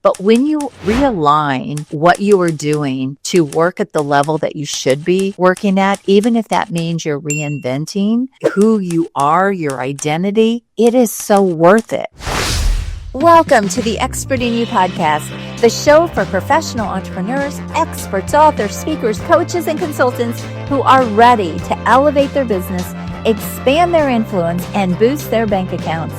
But when you realign what you are doing to work at the level that you should be working at, even if that means you're reinventing who you are, your identity, it is so worth it. Welcome to the Expert in You podcast, the show for professional entrepreneurs, experts, authors, speakers, coaches, and consultants who are ready to elevate their business, expand their influence, and boost their bank accounts.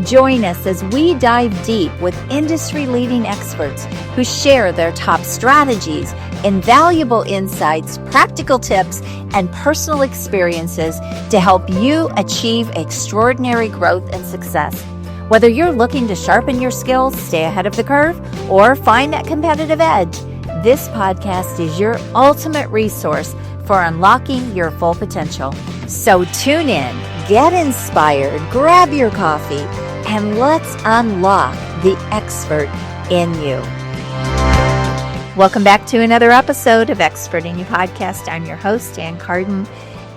Join us as we dive deep with industry-leading experts who share their top strategies, invaluable insights, practical tips, and personal experiences to help you achieve extraordinary growth and success. Whether you're looking to sharpen your skills, stay ahead of the curve, or find that competitive edge, this podcast is your ultimate resource for unlocking your full potential. So tune in, get inspired, grab your coffee, and let's unlock the expert in you. Welcome back to another episode of Expert in You podcast. I'm your host, Carden.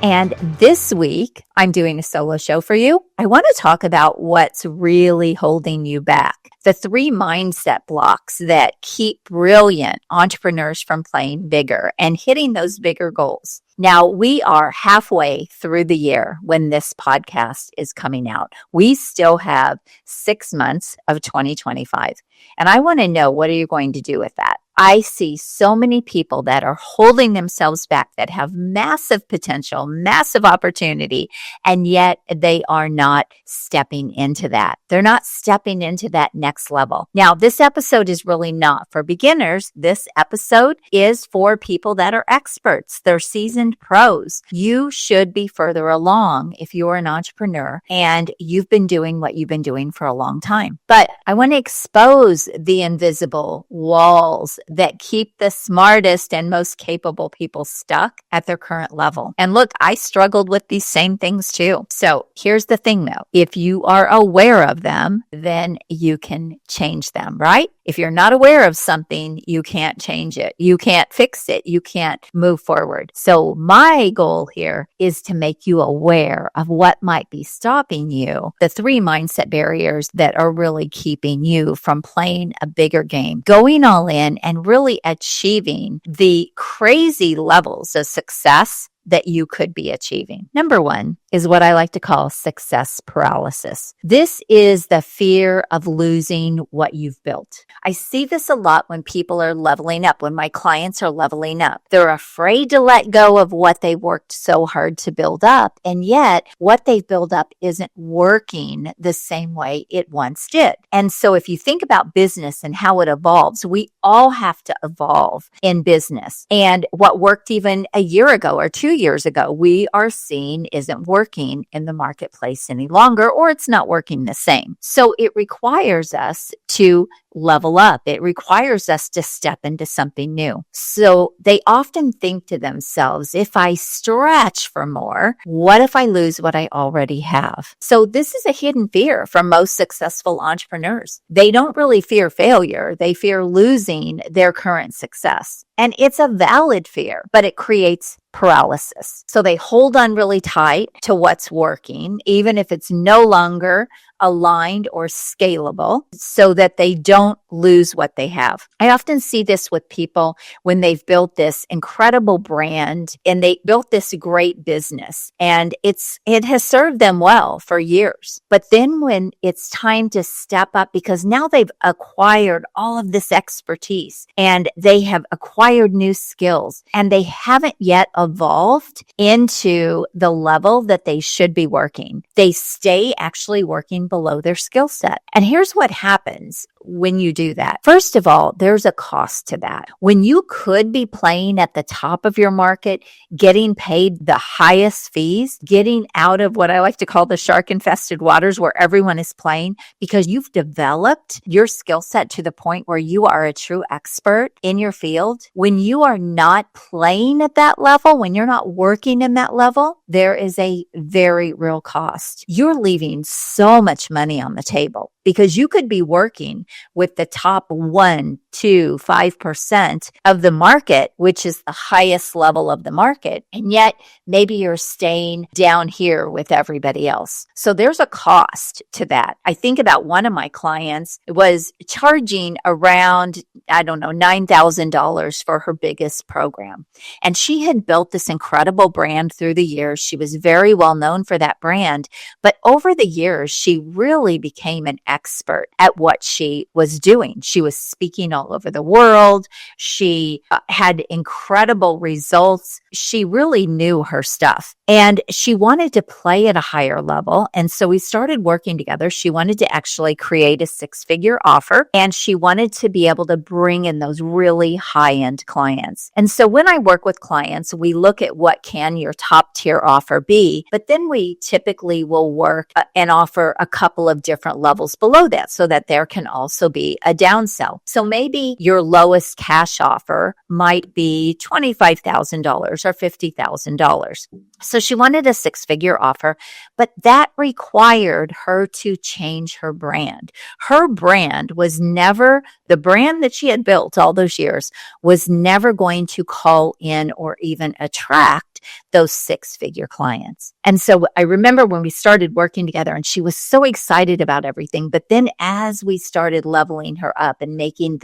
And this week, I'm doing a solo show for you. I want to talk about what's really holding you back. The 3 mindset blocks that keep brilliant entrepreneurs from playing bigger and hitting those bigger goals. Now, we are halfway through the year when this podcast is coming out. We still have 6 months of 2025. And I want to know, what are you going to do with that? I see so many people that are holding themselves back that have massive potential, massive opportunity, and yet they are not stepping into that. They're not stepping into that next level. Now, this episode is really not for beginners. This episode is for people that are experts. They're seasoned pros. You should be further along if you're an entrepreneur and you've been doing what you've been doing for a long time. But I want to expose the invisible walls that keep the smartest and most capable people stuck at their current level. And look, I struggled with these same things too. So here's the thing though, if you are aware of them, then you can change them, right? If you're not aware of something, you can't change it. You can't fix it. You can't move forward. So my goal here is to make you aware of what might be stopping you, the 3 mindset barriers that are really keeping you from playing a bigger game, going all in and really achieving the crazy levels of success that you could be achieving. Number 1 is what I like to call success paralysis. This is the fear of losing what you've built. I see this a lot when people are leveling up, when my clients are leveling up. They're afraid to let go of what they worked so hard to build up, and yet what they've built up isn't working the same way it once did. And so if you think about business and how it evolves, we all have to evolve in business. And what worked even a year ago or 2 years ago, we are seeing isn't working in the marketplace any longer, or it's not working the same. So it requires us to level up. It requires us to step into something new. So they often think to themselves, if I stretch for more, what if I lose what I already have? So this is a hidden fear for most successful entrepreneurs. They don't really fear failure. They fear losing their current success. And it's a valid fear, but it creates paralysis. So they hold on really tight to what's working, even if it's no longer aligned or scalable, so that they don't lose what they have. I often see this with people when they've built this incredible brand and they built this great business, and it has served them well for years. But then when it's time to step up, because now they've acquired all of this expertise and they have acquired new skills, and they haven't yet evolved into the level that they should be working, they stay actually working below their skill set. And here's what happens when you do that. First of all, there's a cost to that. When you could be playing at the top of your market, getting paid the highest fees, getting out of what I like to call the shark-infested waters where everyone is playing, because you've developed your skill set to the point where you are a true expert in your field. When you are not playing at that level, when you're not working in that level, there is a very real cost. You're leaving so much money on the table because you could be working with the top 1, 2, 5% of the market, which is the highest level of the market. And yet maybe you're staying down here with everybody else. So there's a cost to that. I think about one of my clients was charging around, I don't know, $9,000 for her biggest program. And she had built this incredible brand through the years. She was very well known for that brand. But over the years, she really became an expert at what she was doing. She was speaking all over the world. She had incredible results. She really knew her stuff. And she wanted to play at a higher level. And so we started working together. She wanted to actually create a 6-figure offer, and she wanted to be able to bring in those really high-end clients. And so when I work with clients, we look at what can your top tier offer be, but then we typically will work and offer a couple of different levels below that so that there can also be a downsell. So maybe your lowest cash offer might be $25,000 or $50,000. So she wanted a 6-figure offer, but that required her to change her brand. Her brand was never, the brand that she had built all those years was never going to call in or even attract those 6-figure clients. And so I remember when we started working together and she was so excited about everything. But then as we started leveling her up and making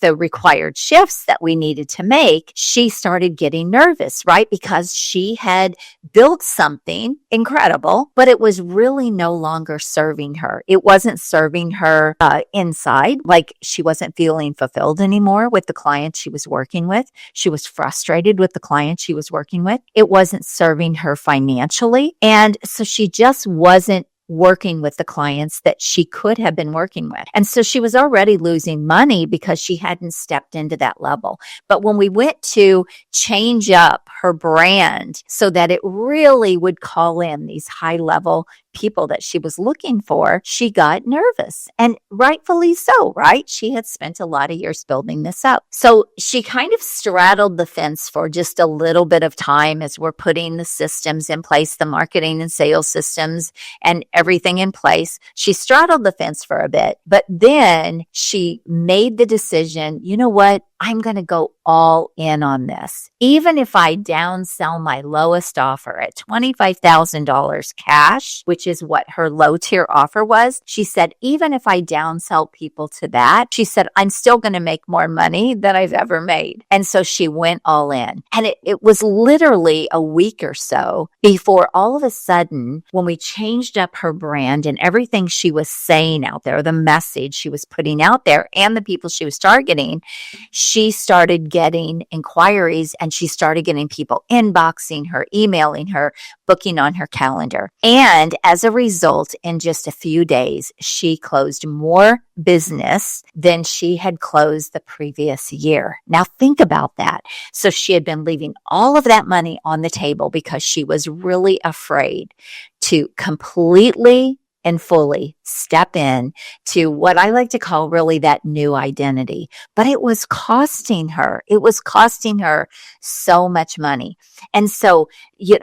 the required shifts that we needed to make, she started getting nervous, right? Because she had built something incredible, but it was really no longer serving her. It wasn't serving her inside. Like she wasn't feeling fulfilled anymore with the clients she was working with. She was frustrated with the clients she was working with. It wasn't serving her financially. And so she just wasn't working with the clients that she could have been working with. And so she was already losing money because she hadn't stepped into that level. But when we went to change up her brand so that it really would call in these high level people that she was looking for, she got nervous, and rightfully so, right? She had spent a lot of years building this up. So she kind of straddled the fence for just a little bit of time as we're putting the systems in place, the marketing and sales systems and everything in place. She straddled the fence for a bit, but then she made the decision, you know what? I'm going to go all in on this. Even if I downsell my lowest offer at $25,000 cash, which is what her low tier offer was, she said, even if I downsell people to that, she said, I'm still going to make more money than I've ever made. And so she went all in. And it was literally a week or so before all of a sudden, when we changed up her brand and everything she was saying out there, the message she was putting out there and the people she was targeting, she started getting inquiries and she started getting people inboxing her, emailing her, booking on her calendar. And as a result, in just a few days, she closed more business than she had closed the previous year. Now think about that. So she had been leaving all of that money on the table because she was really afraid to completely and fully step in to what I like to call really that new identity. But it was costing her. It was costing her so much money. And so,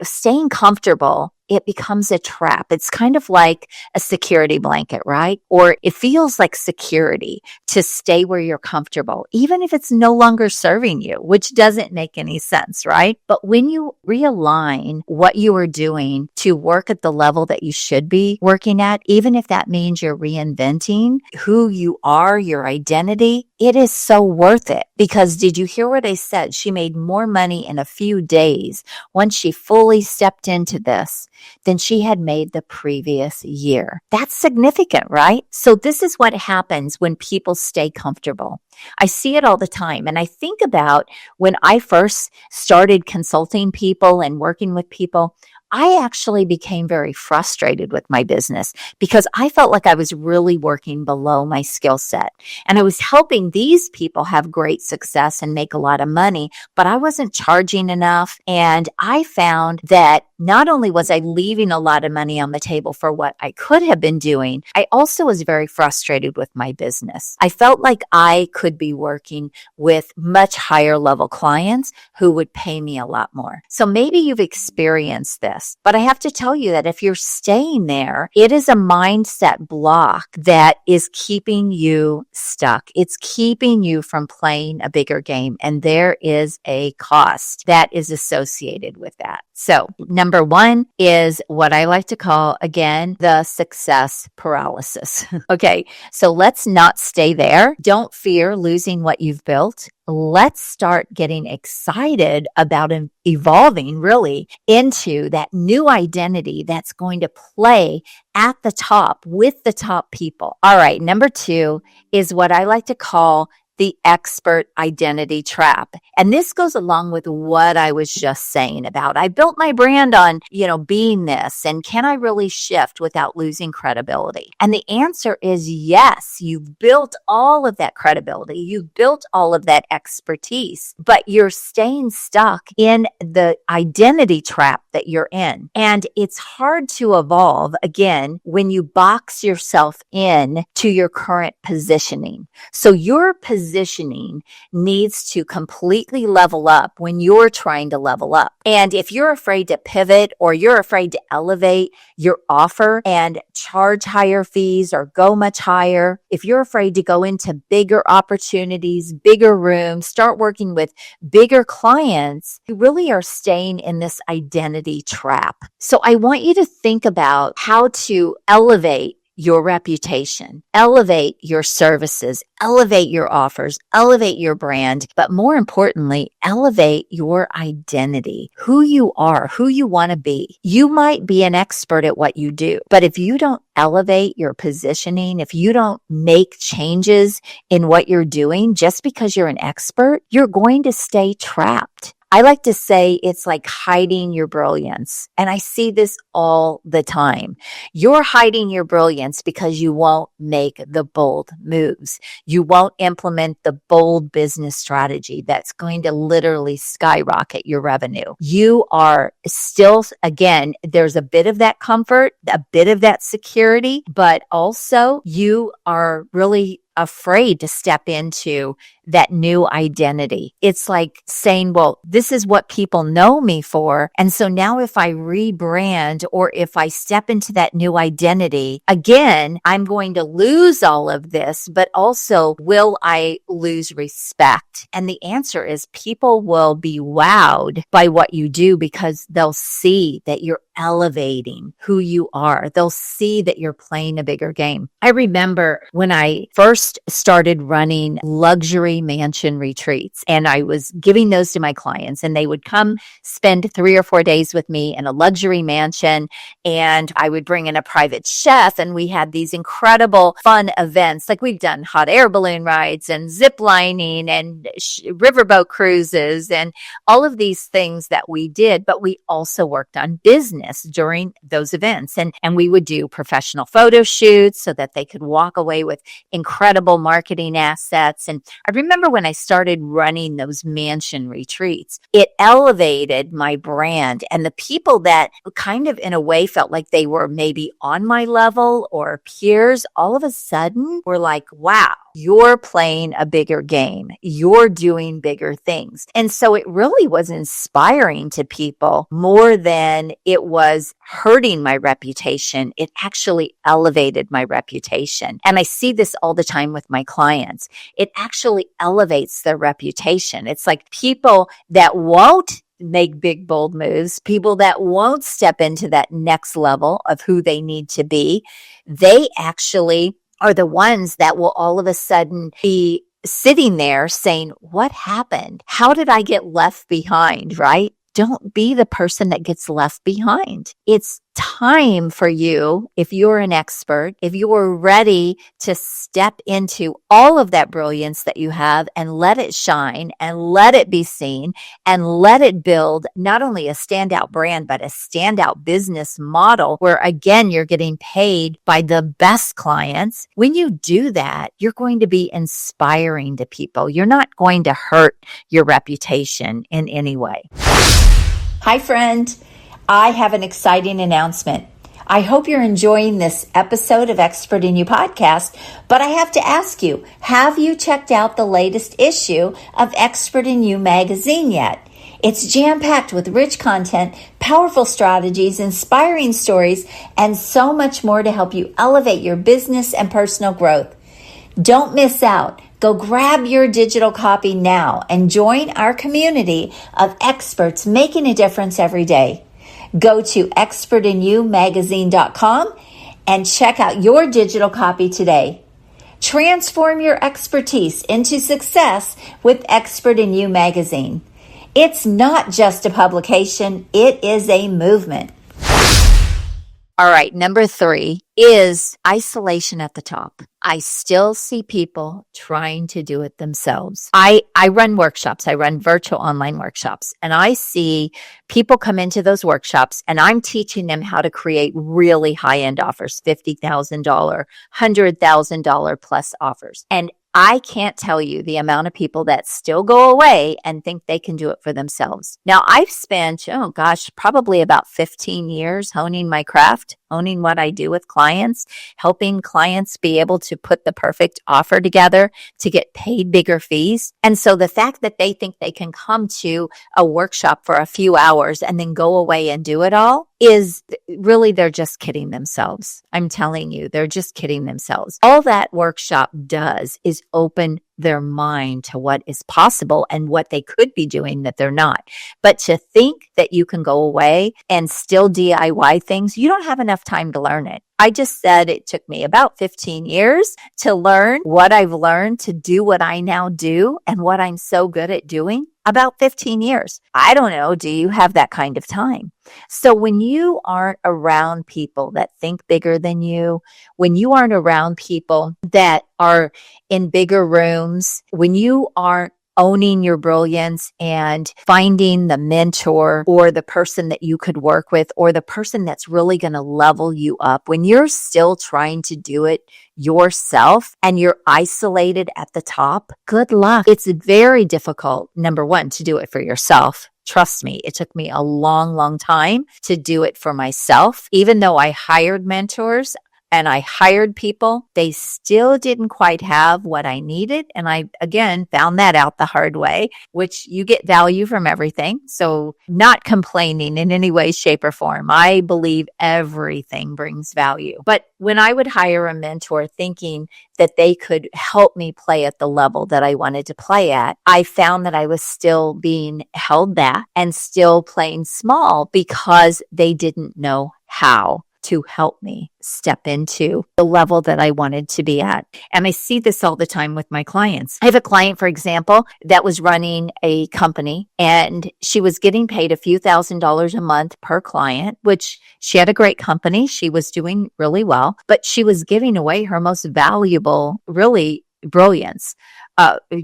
staying comfortable, it becomes a trap. It's kind of like a security blanket, right? Or it feels like security to stay where you're comfortable, even if it's no longer serving you, which doesn't make any sense, right? But when you realign what you are doing to work at the level that you should be working at, even if that means you're reinventing who you are, your identity, it is so worth it. Because did you hear what I said? She made more money in a few days once she fully stepped into this than she had made the previous year. That's significant, right? So this is what happens when people stay comfortable. I see it all the time. And I think about when I first started consulting people and working with people, I actually became very frustrated with my business because I felt like I was really working below my skill set. And I was helping these people have great success and make a lot of money, but I wasn't charging enough. And I found that not only was I leaving a lot of money on the table for what I could have been doing, I also was very frustrated with my business. I felt like I could be working with much higher level clients who would pay me a lot more. So maybe you've experienced this, but I have to tell you that if you're staying there, it is a mindset block that is keeping you stuck. It's keeping you from playing a bigger game. And there is a cost that is associated with that. So number one is what I like to call, again, the success paralysis. Okay. So let's not stay there. Don't fear losing what you've built. Let's start getting excited about evolving really into that new identity that's going to play at the top with the top people. All right. Number two is what I like to call the expert identity trap. And this goes along with what I was just saying about I built my brand on, being this. And can I really shift without losing credibility? And the answer is yes. You've built all of that credibility. You've built all of that expertise, but you're staying stuck in the identity trap that you're in. And it's hard to evolve again when you box yourself in to your current positioning. So your positioning needs to completely level up when you're trying to level up. And if you're afraid to pivot or you're afraid to elevate your offer and charge higher fees or go much higher, if you're afraid to go into bigger opportunities, bigger rooms, start working with bigger clients, you really are staying in this identity trap. So I want you to think about how to elevate your reputation, elevate your services, elevate your offers, elevate your brand, but more importantly, elevate your identity, who you are, who you want to be. You might be an expert at what you do, but if you don't elevate your positioning, if you don't make changes in what you're doing just because you're an expert, you're going to stay trapped. I like to say it's like hiding your brilliance. And I see this all the time. You're hiding your brilliance because you won't make the bold moves. You won't implement the bold business strategy that's going to literally skyrocket your revenue. You are still, again, there's a bit of that comfort, a bit of that security, but also you are really afraid to step into that new identity. It's like saying, well, this is what people know me for. And so now if I rebrand or if I step into that new identity, again, I'm going to lose all of this, but also will I lose respect? And the answer is people will be wowed by what you do because they'll see that you're elevating who you are. They'll see that you're playing a bigger game. I remember when I first started running luxury mansion retreats, and I was giving those to my clients, and they would come spend 3 or 4 days with me in a luxury mansion, and I would bring in a private chef, and we had these incredible fun events. Like we've done hot air balloon rides and zip lining and riverboat cruises and all of these things that we did, but we also worked on business during those events. And we would do professional photo shoots so that they could walk away with incredible marketing assets. And I remember when I started running those mansion retreats, it elevated my brand. And the people that kind of in a way felt like they were maybe on my level or peers, all of a sudden were like, wow, you're playing a bigger game. You're doing bigger things. And so it really was inspiring to people more than it was hurting my reputation. It actually elevated my reputation. And I see this all the time with my clients. It actually elevates their reputation. It's like people that won't make big, bold moves, people that won't step into that next level of who they need to be, they actually are the ones that will all of a sudden be sitting there saying, what happened? How did I get left behind, right? Don't be the person that gets left behind. It's time for you, if you're an expert, if you are ready to step into all of that brilliance that you have and let it shine and let it be seen and let it build not only a standout brand, but a standout business model where, again, you're getting paid by the best clients. When you do that, you're going to be inspiring to people. You're not going to hurt your reputation in any way. Hi, friend. I have an exciting announcement. I hope you're enjoying this episode of Expert in You podcast, but I have to ask you, have you checked out the latest issue of Expert in You magazine yet? It's jam-packed with rich content, powerful strategies, inspiring stories, and so much more to help you elevate your business and personal growth. Don't miss out. Go grab your digital copy now and join our community of experts making a difference every day. Go to expertinyoumagazine.com and check out your digital copy today. Transform your expertise into success with Expert in You magazine. It's not just a publication, it is a movement. All right, number 3 is isolation at the top. I still see people trying to do it themselves. I run workshops. I run virtual online workshops, and I see people come into those workshops, and I'm teaching them how to create really high-end offers, $50,000, $100,000 plus offers. And I can't tell you the amount of people that still go away and think they can do it for themselves. Now, I've spent, probably about 15 years honing my craft, owning what I do with clients, helping clients be able to put the perfect offer together to get paid bigger fees. And so the fact that they think they can come to a workshop for a few hours and then go away and do it all is really, they're just kidding themselves. I'm telling you, they're just kidding themselves. All that workshop does is open their mind to what is possible and what they could be doing that they're not. But to think that you can go away and still DIY things, you don't have enough time to learn it. I just said it took me about 15 years to learn what I've learned to do what I now do and what I'm so good at doing. About 15 years. I don't know. Do you have that kind of time? So when you aren't around people that think bigger than you, when you aren't around people that are in bigger rooms, when you aren't owning your brilliance and finding the mentor or the person that you could work with or the person that's really going to level you up, when you're still trying to do it yourself and you're isolated at the top, good luck. It's very difficult, number one, to do it for yourself. Trust me, it took me a long, long time to do it for myself. Even though I hired mentors, and I hired people, they still didn't quite have what I needed. And I, again, found that out the hard way, which you get value from everything. So not complaining in any way, shape, or form. I believe everything brings value. But when I would hire a mentor thinking that they could help me play at the level that I wanted to play at, I found that I was still being held back and still playing small because they didn't know how to help me step into the level that I wanted to be at. And I see this all the time with my clients. I have a client, for example, that was running a company and she was getting paid a few $1,000s a month per client, which she had a great company. She was doing really well, but she was giving away her most valuable, really brilliance.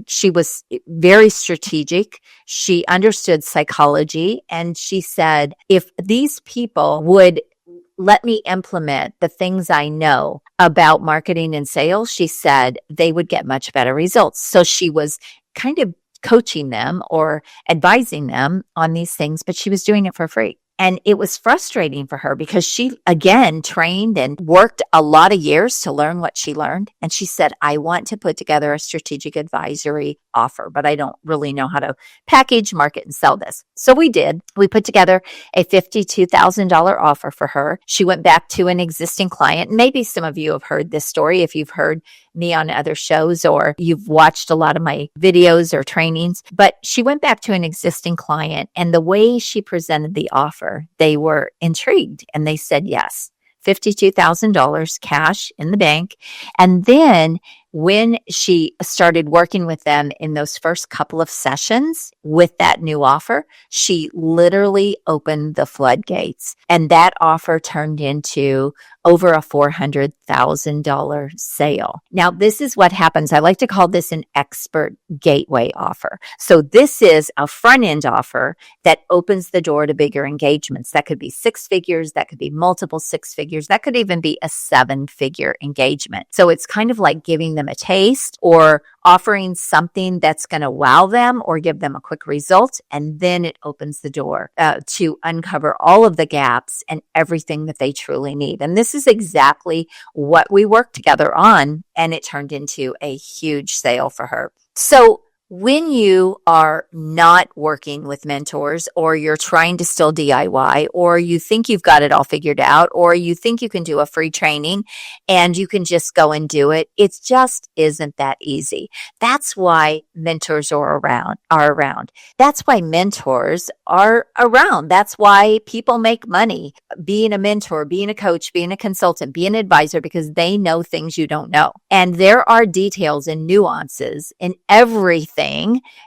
She was very strategic. She understood psychology. And she said, if these people would let me implement the things I know about marketing and sales, she said they would get much better results. So she was kind of coaching them or advising them on these things, but she was doing it for free. And it was frustrating for her because she, again, trained and worked a lot of years to learn what she learned. And she said, I want to put together a strategic advisory offer, but I don't really know how to package, market, and sell this. So we did. We put together a $52,000 offer for her. She went back to an existing client. Maybe some of you have heard this story if you've heard me on other shows or you've watched a lot of my videos or trainings. But she went back to an existing client, and the way she presented the offer, they were intrigued and they said yes. $52,000 cash in the bank. And then when she started working with them in those first couple of sessions with that new offer, she literally opened the floodgates. And that offer turned into over a $400,000 sale. Now, this is what happens. I like to call this an expert gateway offer. So this is a front end offer that opens the door to bigger engagements. That could be 6 figures. That could be multiple 6 figures. That could even be a 7-figure engagement. So it's kind of like giving them a taste or offering something that's going to wow them or give them a quick result. And then it opens the door to uncover all of the gaps and everything that they truly need. And this is exactly what we worked together on. And it turned into a huge sale for her. So when you are not working with mentors, or you're trying to still DIY, or you think you've got it all figured out, or you think you can do a free training and you can just go and do it, it just isn't that easy. That's why mentors are around. That's why mentors are around. That's why people make money being a mentor, being a coach, being a consultant, being an advisor, because they know things you don't know. And there are details and nuances in everything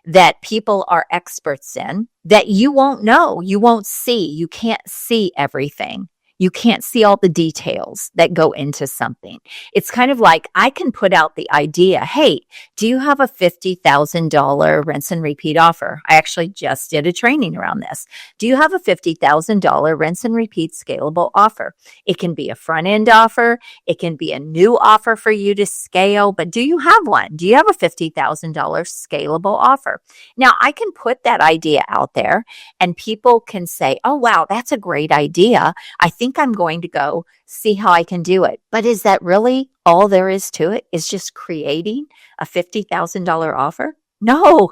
that people are experts in that you won't know, you won't see. You can't see everything. You can't see all the details that go into something. It's kind of like I can put out the idea, hey, do you have a $50,000 rinse and repeat offer? I actually just did a training around this. Do you have a $50,000 rinse and repeat scalable offer? It can be a front end offer. It can be a new offer for you to scale, but do you have one? Do you have a $50,000 scalable offer? Now, I can put that idea out there and people can say, oh, wow, that's a great idea. I think I'm going to go see how I can do it. But is that really all there is to it? Is just creating a $50,000 offer? No,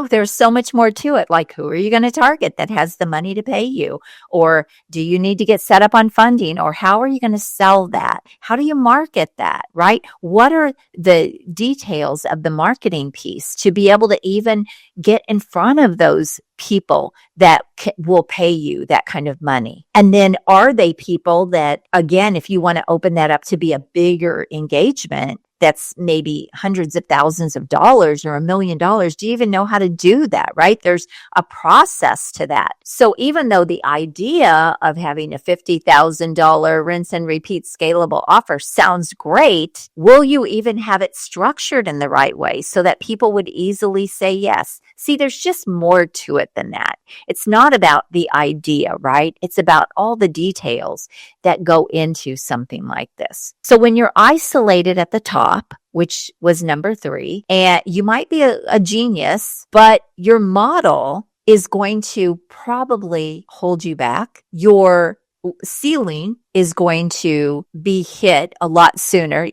there's so much more to it. Like, who are you going to target that has the money to pay you? Or do you need to get set up on funding? Or how are you going to sell that? How do you market that, right? What are the details of the marketing piece to be able to even get in front of those people that will pay you that kind of money? And then are they people that, again, if you want to open that up to be a bigger engagement, that's maybe hundreds of thousands of dollars or $1 million. Do you even know how to do that, right? There's a process to that. So even though the idea of having a $50,000 rinse and repeat scalable offer sounds great, will you even have it structured in the right way so that people would easily say yes? See, there's just more to it than that. It's not about the idea, right? It's about all the details that go into something like this. So when you're isolated at the top, which was number 3, and you might be a genius, but your model is going to probably hold you back. Your ceiling is going to be hit a lot sooner.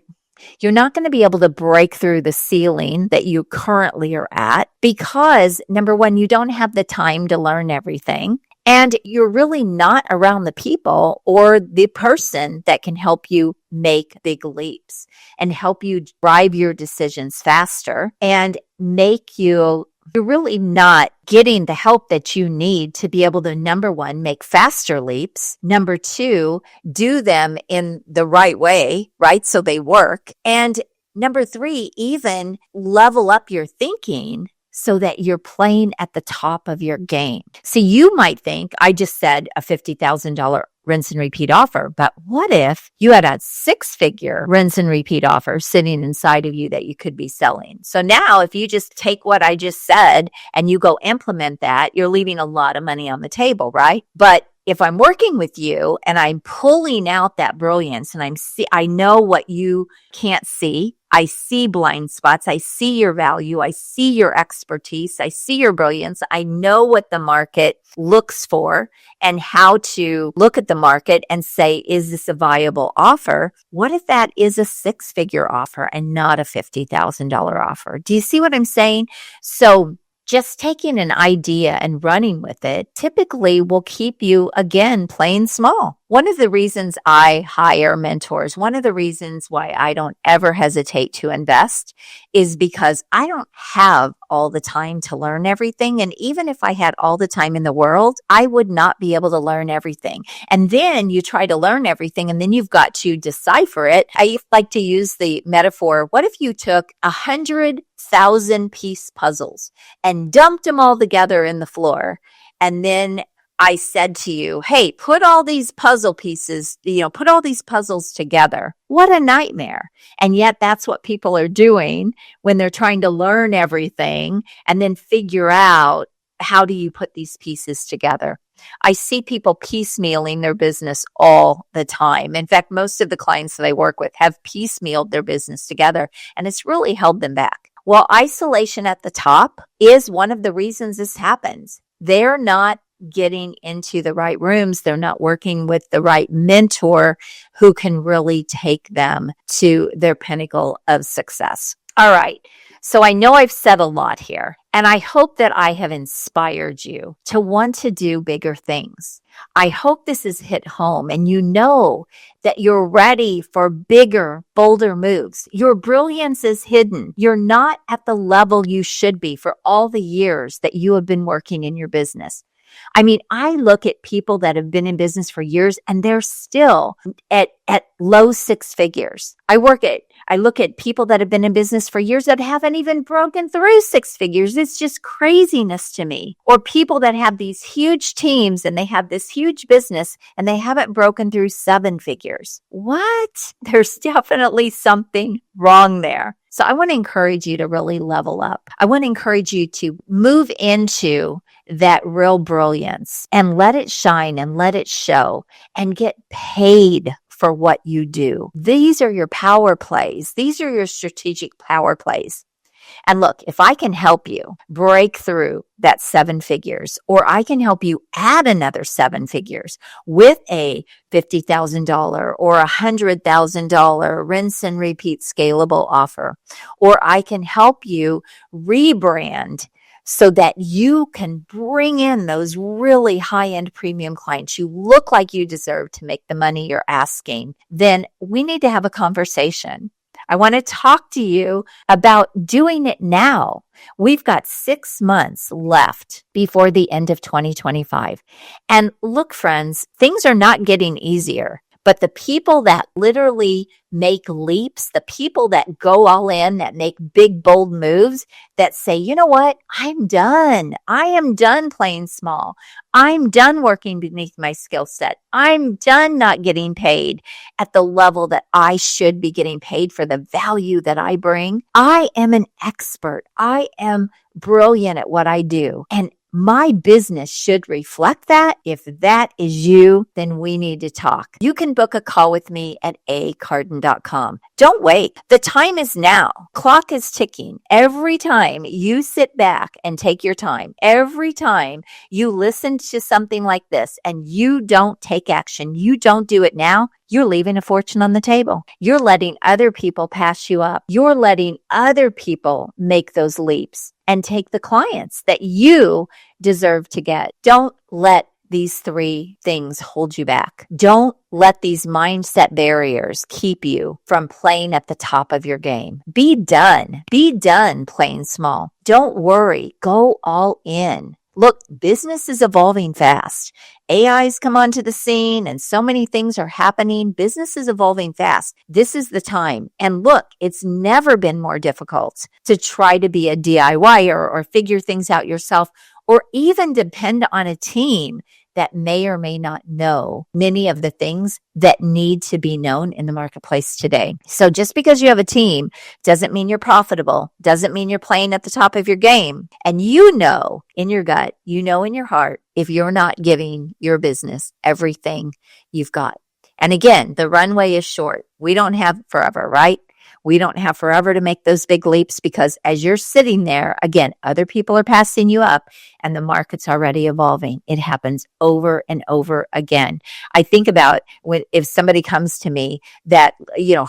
You're not going to be able to break through the ceiling that you currently are at because, number one, you don't have the time to learn everything. And you're really not around the people or the person that can help you make big leaps and help you drive your decisions faster and make you're really not getting the help that you need to be able to, number one, make faster leaps. Number 2, do them in the right way, right? So they work. And number 3, even level up your thinking so that you're playing at the top of your game. See, you might think, I just said a $50,000 rinse and repeat offer, but what if you had a 6-figure rinse and repeat offer sitting inside of you that you could be selling? So now if you just take what I just said and you go implement that, you're leaving a lot of money on the table, right? But if I'm working with you and I'm pulling out that brilliance and I know what you can't see. I see blind spots. I see your value. I see your expertise. I see your brilliance. I know what the market looks for and how to look at the market and say, is this a viable offer? What if that is a 6-figure offer and not a $50,000 offer? Do you see what I'm saying? So just taking an idea and running with it typically will keep you, again, playing small. One of the reasons I hire mentors, one of the reasons why I don't ever hesitate to invest is because I don't have all the time to learn everything. And even if I had all the time in the world, I would not be able to learn everything. And then you try to learn everything and then you've got to decipher it. I like to use the metaphor, what if you took 100,000 piece puzzles and dumped them all together in the floor, and then I said to you, hey, put all these puzzle pieces, put all these puzzles together. What a nightmare. And yet that's what people are doing when they're trying to learn everything and then figure out how do you put these pieces together. I see people piecemealing their business all the time. In fact, most of the clients that I work with have piecemealed their business together, and it's really held them back. Well, isolation at the top is one of the reasons this happens. They're not getting into the right rooms. They're not working with the right mentor who can really take them to their pinnacle of success. All right. So I know I've said a lot here, and I hope that I have inspired you to want to do bigger things. I hope this has hit home and you know that you're ready for bigger, bolder moves. Your brilliance is hidden. You're not at the level you should be for all the years that you have been working in your business. I mean, I look at people that have been in business for years and they're still at low six figures. I look at people that have been in business for years that haven't even broken through six figures. It's just craziness to me. Or people that have these huge teams and they have this huge business and they haven't broken through seven figures. What? There's definitely something wrong there. So I want to encourage you to really level up. I want to encourage you to move into that real brilliance and let it shine and let it show and get paid for what you do. These are your power plays. These are your strategic power plays. And look, if I can help you break through that seven figures, or I can help you add another seven figures with a $50,000 or $100,000 rinse and repeat scalable offer, or I can help you rebrand so that you can bring in those really high-end premium clients. You look like you deserve to make the money you're asking. Then we need to have a conversation. I want to talk to you about doing it now. We've got 6 months left before the end of 2025. And look, friends, things are not getting easier. But the people that literally make leaps, the people that go all in, that make big, bold moves, that say, you know what, I'm done. I am done playing small. I'm done working beneath my skill set. I'm done not getting paid at the level that I should be getting paid for the value that I bring. I am an expert. I am brilliant at what I do. And my business should reflect that. If that is you, then we need to talk. You can book a call with me at acarden.com. Don't wait. The time is now. Clock is ticking. Every time you sit back and take your time, every time you listen to something like this and you don't take action, you don't do it now, you're leaving a fortune on the table. You're letting other people pass you up. You're letting other people make those leaps and take the clients that you deserve to get. Don't let these three things hold you back. Don't let these mindset barriers keep you from playing at the top of your game. Be done. Be done playing small. Don't worry. Go all in. Look, business is evolving fast. AI's come onto the scene and so many things are happening. Business is evolving fast. This is the time. And look, it's never been more difficult to try to be a DIYer or figure things out yourself, or even depend on a team that may or may not know many of the things that need to be known in the marketplace today. So just because you have a team doesn't mean you're profitable, doesn't mean you're playing at the top of your game. And you know in your gut, you know in your heart, if you're not giving your business everything you've got. And again, the runway is short. We don't have forever, right? We don't have forever to make those big leaps, because as you're sitting there, again, other people are passing you up and the market's already evolving. It happens over and over again. I think about if somebody comes to me that,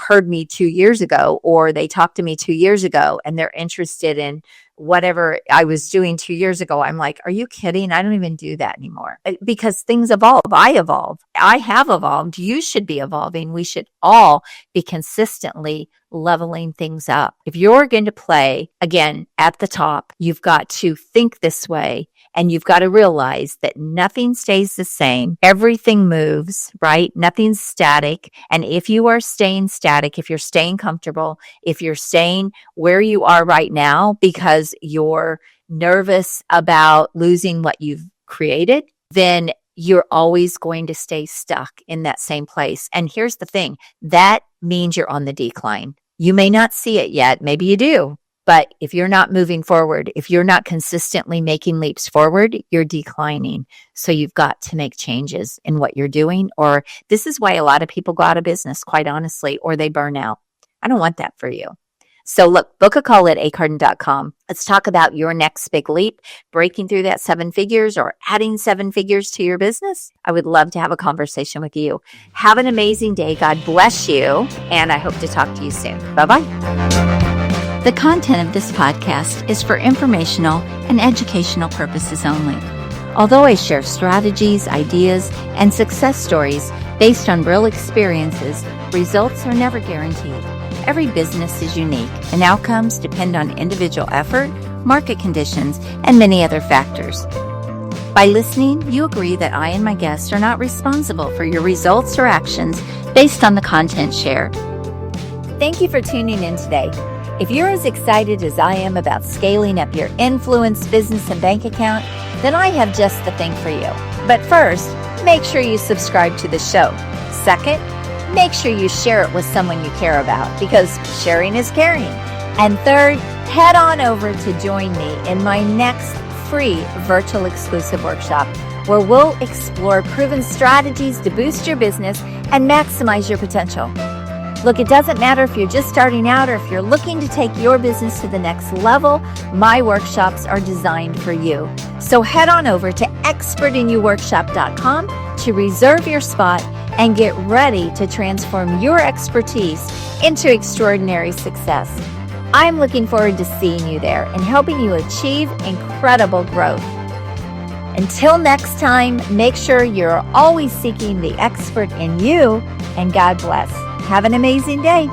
heard me 2 years ago, or they talked to me 2 years ago and they're interested in whatever I was doing 2 years ago. I'm like, are you kidding? I don't even do that anymore, because things evolve. I evolve. I have evolved. You should be evolving. We should all be consistently leveling things up. If you're going to play again at the top, you've got to think this way. And you've got to realize that nothing stays the same. Everything moves, right? Nothing's static. And if you are staying static, if you're staying comfortable, if you're staying where you are right now because you're nervous about losing what you've created, then you're always going to stay stuck in that same place. And here's the thing, that means you're on the decline. You may not see it yet. Maybe you do. But if you're not moving forward, if you're not consistently making leaps forward, you're declining. So you've got to make changes in what you're doing, or this is why a lot of people go out of business, quite honestly, or they burn out. I don't want that for you. So look, book a call at acarden.com. Let's talk about your next big leap, breaking through that 7 figures or adding 7 figures to your business. I would love to have a conversation with you. Have an amazing day. God bless you. And I hope to talk to you soon. Bye-bye. The content of this podcast is for informational and educational purposes only. Although I share strategies, ideas, and success stories based on real experiences, results are never guaranteed. Every business is unique, and outcomes depend on individual effort, market conditions, and many other factors. By listening, you agree that I and my guests are not responsible for your results or actions based on the content shared. Thank you for tuning in today. If you're as excited as I am about scaling up your influence, business, and bank account, then I have just the thing for you. But first, make sure you subscribe to the show. Second, make sure you share it with someone you care about, because sharing is caring. And third, head on over to join me in my next free virtual exclusive workshop, where we'll explore proven strategies to boost your business and maximize your potential. Look, it doesn't matter if you're just starting out or if you're looking to take your business to the next level, my workshops are designed for you. So head on over to expertinyouworkshop.com to reserve your spot and get ready to transform your expertise into extraordinary success. I'm looking forward to seeing you there and helping you achieve incredible growth. Until next time, make sure you're always seeking the expert in you, and God bless. Have an amazing day.